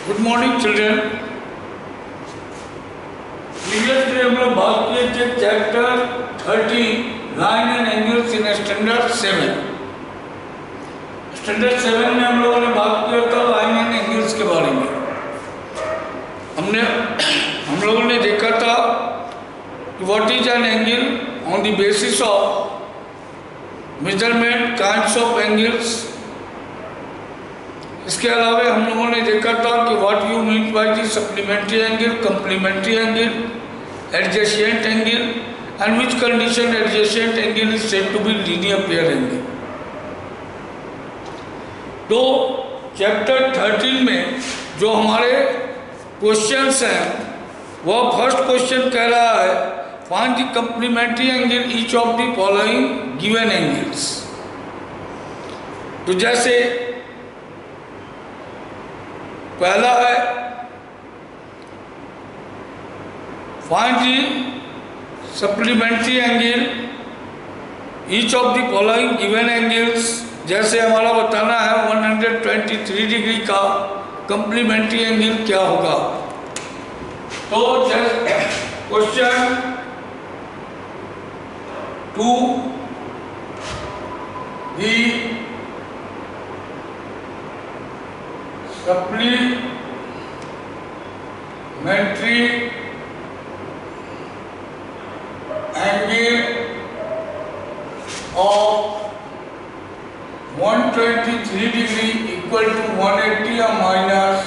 Good morning children. Previous day हम लोग बात किए थे chapter 30 line and angles in standard 7। Standard 7 में हम लोगों ने बात किया था लाइन एंड एंगल्स के बारे में। हम लोगों ने देखा था कि what is an angle on the basis of measurement kinds of angles. इसके अलावा हम लोगों ने देखा था कि what you mean by the supplementary angle, complementary angle, adjacent angle and which condition adjacent angle is said to be linear pair angle. तो chapter 13 में जो हमारे क्वेश्चंस हैं वह फर्स्ट क्वेश्चन कह रहा है find the complementary angle each of the following given angles. तो जैसे पहला है find the supplementary angle each of the following given angles. जैसे हमारा बताना है 123 डिग्री का कम्प्लीमेंट्री एंगल क्या होगा। तो question 2 supplementary angle of 123 degree equal to 180 or minus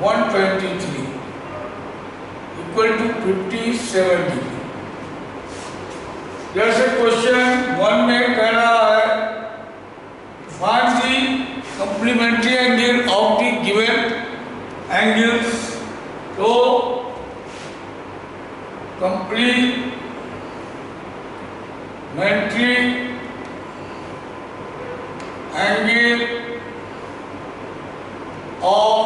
123 equal to 57 degree. जैसे क्वेश्चन 1 में कह रहा है find the complementary angle of the given angles. तो complementary angle of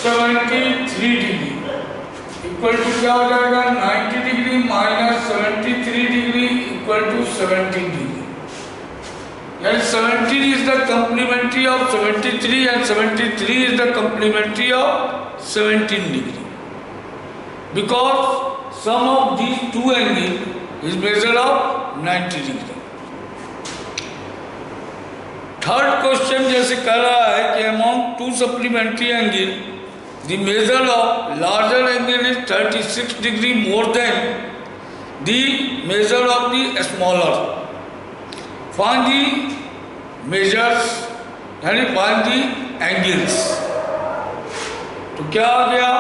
73 degree equal to क्या हो जाएगा 90 degree minus 73 degree equal to 17 degree. यानी 17 is the complementary of 73 and 73 is the complementary of 17 degree because sum of these two angles is measure of 90 degree. Third question जैसे कह रहा है कि among two supplementary angle the measure of larger angle is 36 degree more than the measure of the smaller. Find the measures यानी find the angles। तो क्या आ गया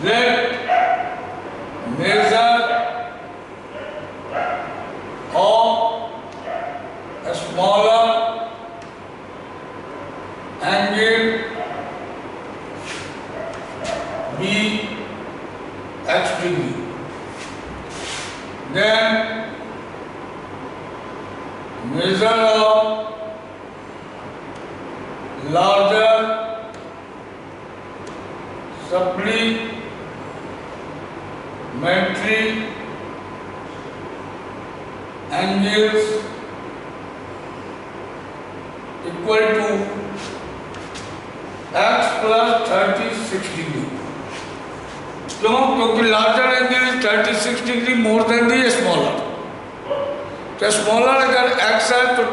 let measure of a smaller angle be x degree, then measure of larger supplementary angles equal to x plus 36 degree। क्यों? क्योंकि larger angle is 36 degree more than the smaller. तो smaller अगर x है तो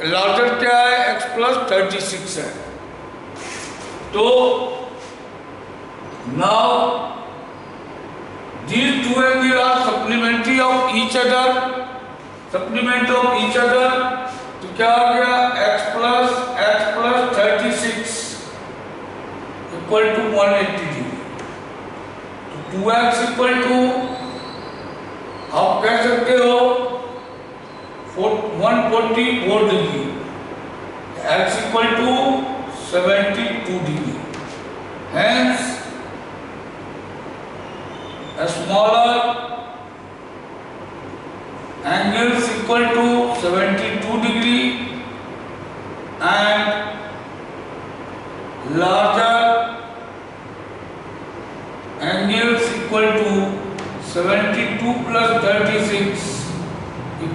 larger क्या है x plus 36 है। तो now these two angles are supplementary of each other, supplement of each other। तो क्या आ गया x plus 36 equal to 180 degree. तो 2x इक्वल टू आप कह सकते हो 144 degree, x equal to 72 degree. Hence a smaller angle is equal to 72 degree and larger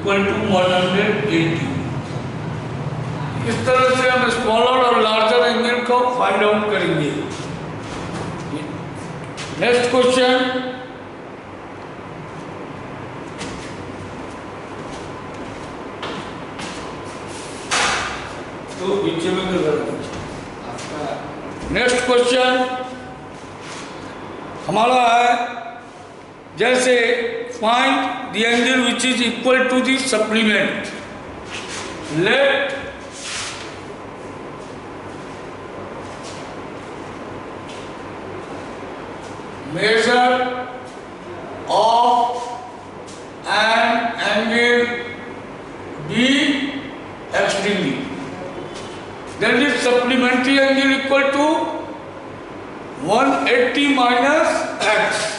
equal to 180। इस तरह से हम स्मॉलर और लार्जर एंगल को फाइंड आउट करेंगे। नेक्स्ट क्वेश्चन, तो पीछे में नेक्स्ट क्वेश्चन हमारा है, जैसे find the angle which is equal to the supplement. Let measure of an angle be x degree, then its supplementary angle equal to 180 minus x.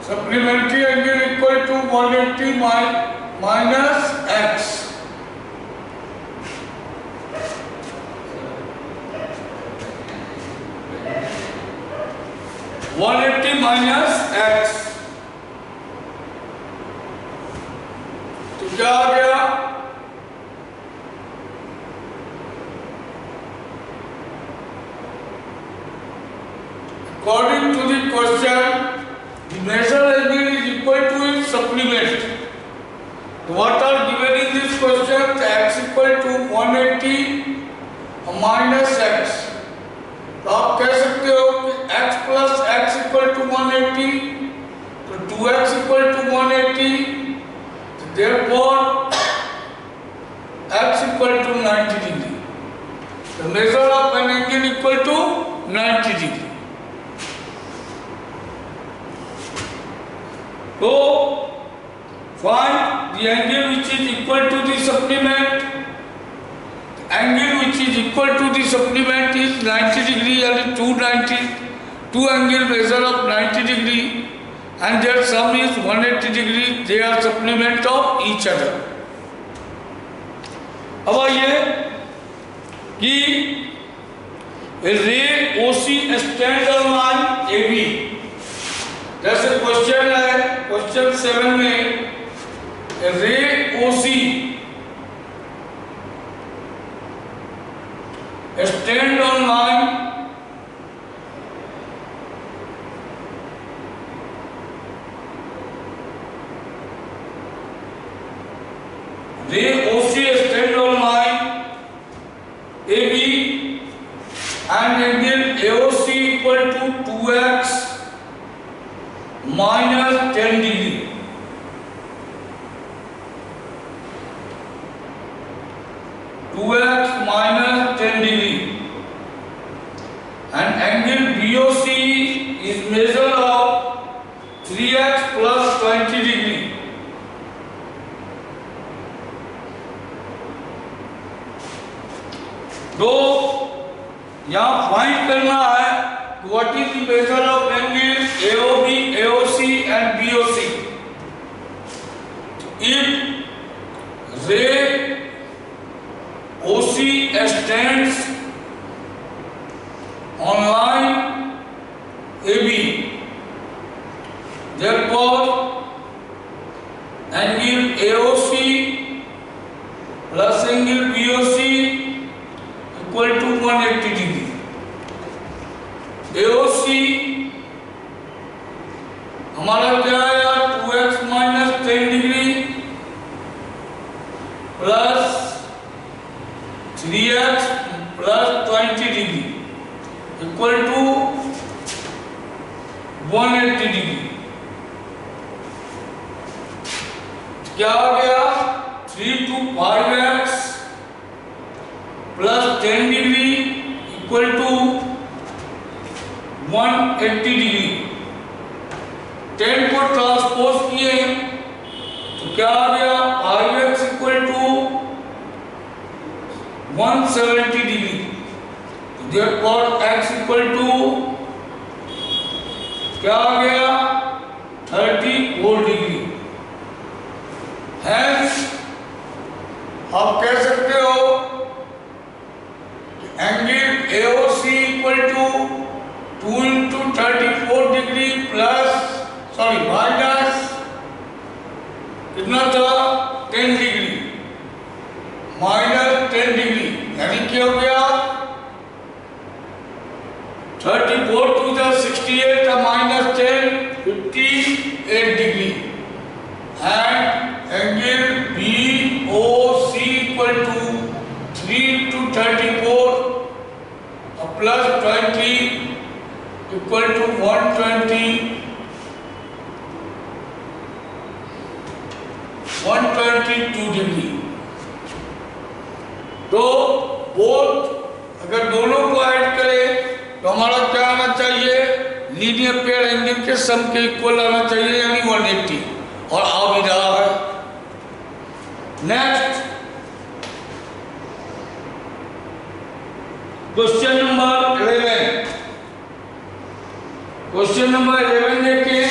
Supplementary angle equal to 180 minus x. minus x, तो क्या आ गया? According to the question, the measure angle is equal to its supplement. What are given in this question? X equal to 180 minus x. तो आप कह सकते हो कि x plus x equal to 180, तो 2x equal to 180. Therefore, x equal to 90 degree. The measure of an angle equal to 90 degree. So, find the angle which is equal to the supplement. Angle which is equal to the supplement is 90 degree and 290. Two angle measure of 90 degree and their sum is 180 degree. They are supplement of each other. अब आइए कि रे OC stand on line AB, जैसे question है question 7 में रे OC stand on line रे OC stand on line AB and angle AOC equal to 2x minus 10 degree. minus 10 degree and angle BOC is measure of 3x plus 20 degree. तो यहाँ find करना है what is the measure of angle AOB, AOC and BOC. If ray OC stands on line AB, therefore angle AOC plus angle BOC equal to 180 degree. AOC हमारा क्या आया 2x minus 10 degree plus 3x plus 20 degree equal to 180 degree. क्या आ गया 3 to 5x plus 10 degree equal to 180 degree. 10 को transpose किए तो क्या आ गया 5x equal to 170 degree. Therefore x equal to क्या आ गया 34 degree. Hence आप कह सकते हो angle AOC equal to 2 into 34 degree minus कितना था 10 डिग्री माइनस 10 डिग्री, यानी क्या हो गया 34 to the 68 minus 10 58 degree and angle BOC equal to 3 to 34 plus 20 equal to 122 degree. तो बोथ अगर दोनों को ऐड करें तो हमारा क्या आना चाहिए, लीनियर पेयर एंगल के सम के इक्वल आना चाहिए, यानी 180, और आ भी रहा है। Next question number 11। Question number 11 देखिए।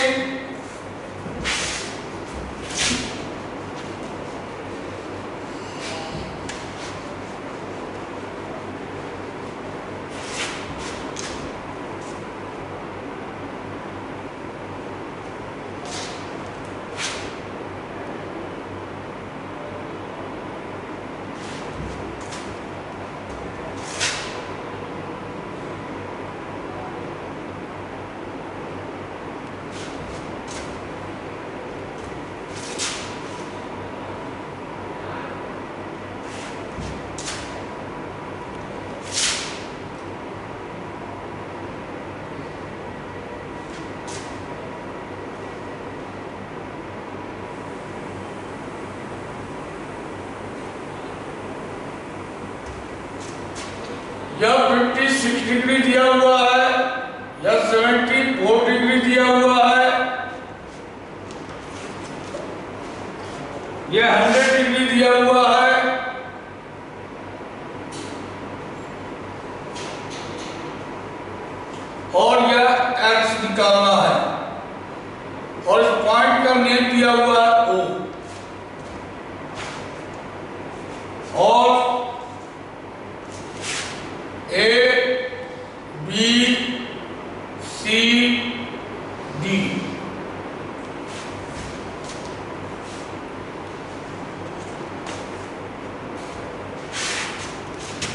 या 56 डिग्री दिया हुआ है या 74 डिग्री दिया हुआ है, या 100 डिग्री दिया हुआ है, और यह एक्स निकालना है, और इस पॉइंट का नेम दिया हुआ है O, और A, B, C, D।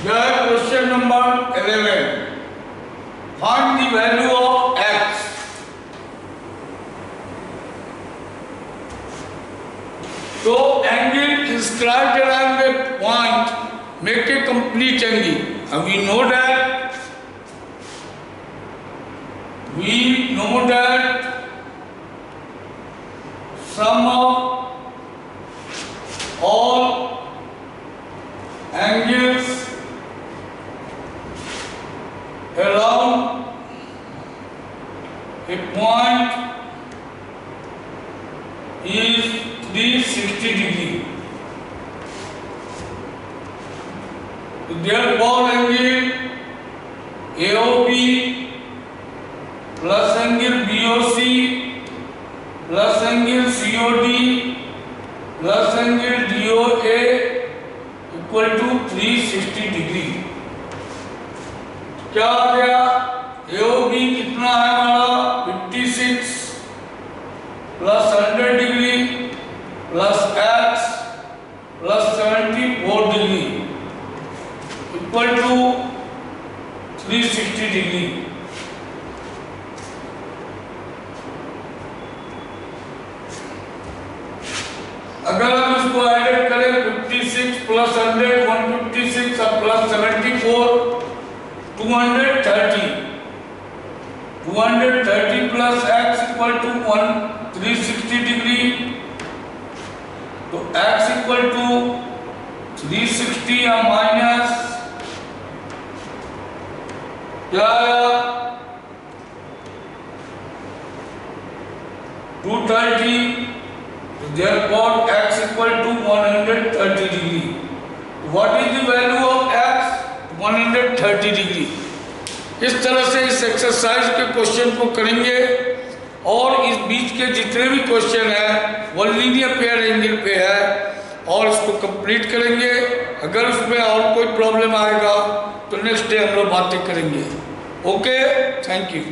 यह है question number 11। Find the value of x। तो angle inscribed around the point make a complete angle. And we know that sum of all angles around a point is 360 degree. Therefore, angle AOB plus angle BOC plus angle COD plus angle DOA equal to 360 degree. क्या आ गया, AOB कितना है हमारा 56 plus 100 degree plus X plus 74 degree equal to 360 degree. अगर हम इसको add करें 56 plus 100 156 और plus 74 230 plus x equal to 360 degree. तो x इक्वल टू 360 या माइनस क्या आया 230। Therefore, x equal to 130 degree. What is the value of x? 130 degree. इस तरह से इस एक्सरसाइज के क्वेश्चन को करेंगे, और इस बीच के जितने भी क्वेश्चन है वो लीनियर पेयर एंगल पे है, और इसको कंप्लीट करेंगे। अगर उसमें और कोई प्रॉब्लम आएगा तो नेक्स्ट डे हम लोग बातें करेंगे। Okay, thank you.